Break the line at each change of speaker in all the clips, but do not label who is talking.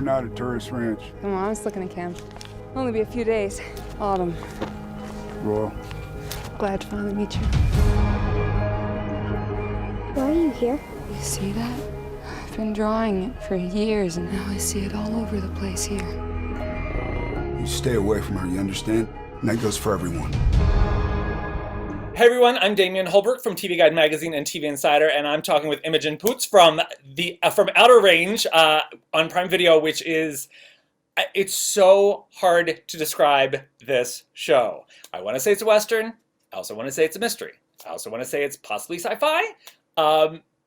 not a tourist ranch.
Come on, I was looking at camp. Only be a few days. Autumn.
Royal.
Glad to finally meet you.
Why are you here?
You see that? I've been drawing it for years, and now I see it all over the place here.
You stay away from her, you understand? And that goes for everyone.
Hey everyone, I'm Damian Holbrook from TV Guide Magazine and TV Insider, and I'm talking with Imogen Poots from Outer Range on Prime Video, which is, it's so hard to describe this show. I want to say it's a Western. I also want to say it's a mystery. I also want to say it's possibly sci-fi.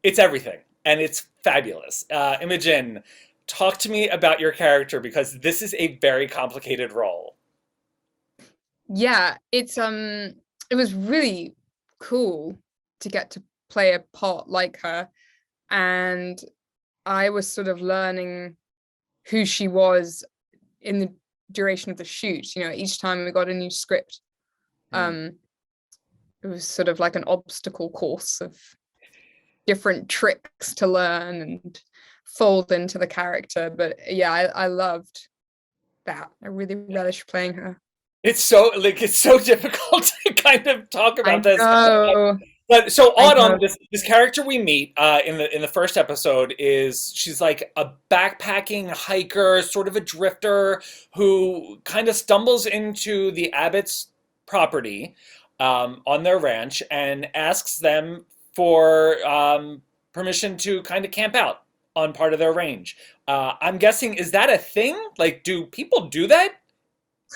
It's everything, and it's fabulous. Imogen, talk to me about your character, because this is a very complicated role.
Yeah, it was really cool to get to play a part like her, and I was sort of learning who she was in the duration of the shoot. You know, each time we got a new script, it was sort of like an obstacle course of different tricks to learn and fold into the character. But yeah, I loved that. I really relished playing her.
It's so difficult to kind of talk about this. But so Autumn, this character we meet in the first episode she's like a backpacking hiker, sort of a drifter who kind of stumbles into the Abbott's property on their ranch and asks them for permission to kind of camp out on part of their range. I'm guessing, is that a thing? Like, do people do that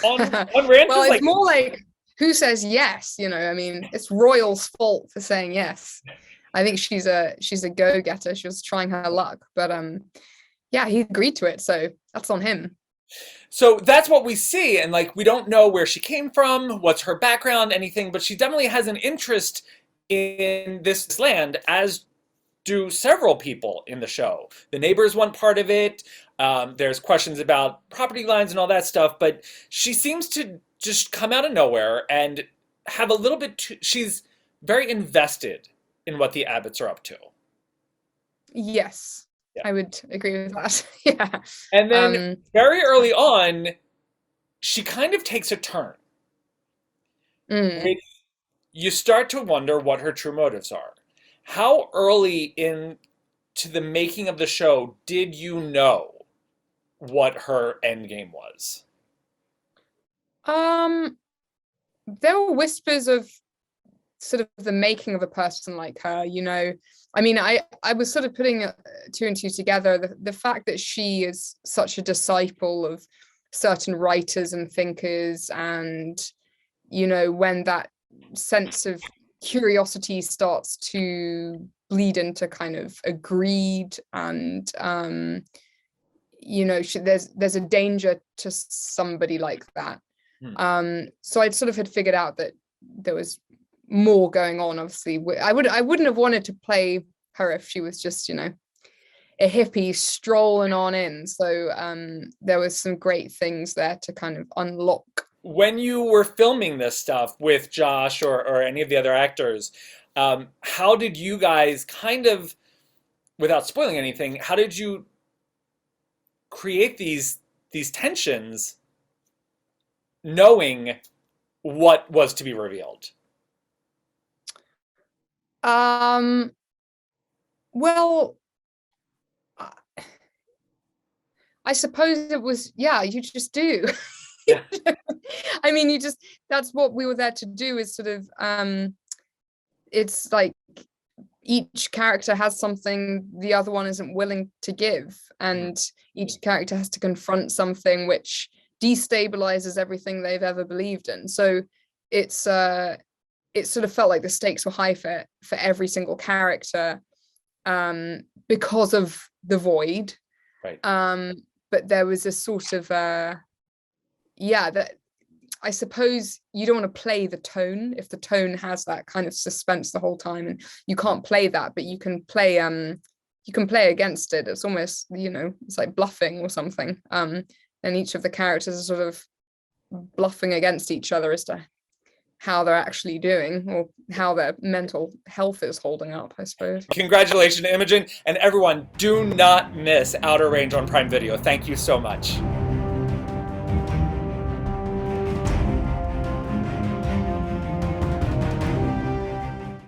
on ranches?
Well, it's more like, who says yes? You know, I mean, it's Royal's fault for saying yes. I think she's a go-getter. She was trying her luck, but yeah, he agreed to it, so that's on him.
So that's what we see, and like, we don't know where she came from, what's her background, anything, but she definitely has an interest in this land, as do several people in the show. The neighbors want part of it. There's questions about property lines and all that stuff, but she seems to just come out of nowhere and have a little bit she's very invested in what the Abbotts are up to.
Yes, yeah. I would agree with that. Yeah.
And then very early on, she kind of takes a turn. You start to wonder what her true motives are. How early into the making of the show did you know what her end game was?
There were whispers of sort of the making of a person like her, you know. I mean, I was sort of putting two and two together. The fact that she is such a disciple of certain writers and thinkers, and, you know, when that sense of curiosity starts to bleed into kind of a greed, and you know, there's a danger to somebody like that. So I'd sort of had figured out that there was more going on. Obviously, I wouldn't have wanted to play her if she was just, you know, a hippie strolling on in. So there was some great things there to kind of unlock.
When you were filming this stuff with Josh or any of the other actors, how did you guys kind of, without spoiling anything, how did you create these tensions knowing what was to be revealed?
Well, I suppose it was, yeah, you just do. Yeah. I mean, that's what we were there to do, is sort of, it's like each character has something the other one isn't willing to give, and each character has to confront something which destabilizes everything they've ever believed in. So it sort of felt like the stakes were high for every single character, because of the void.
Right.
But there was a sort of that I suppose you don't want to play the tone if the tone has that kind of suspense the whole time, and you can't play that, but you can play against it. It's almost, you know, it's like bluffing or something. And each of the characters are sort of bluffing against each other as to how they're actually doing, or how their mental health is holding up, I suppose.
Congratulations, Imogen, and everyone, do not miss Outer Range on Prime Video. Thank you so much.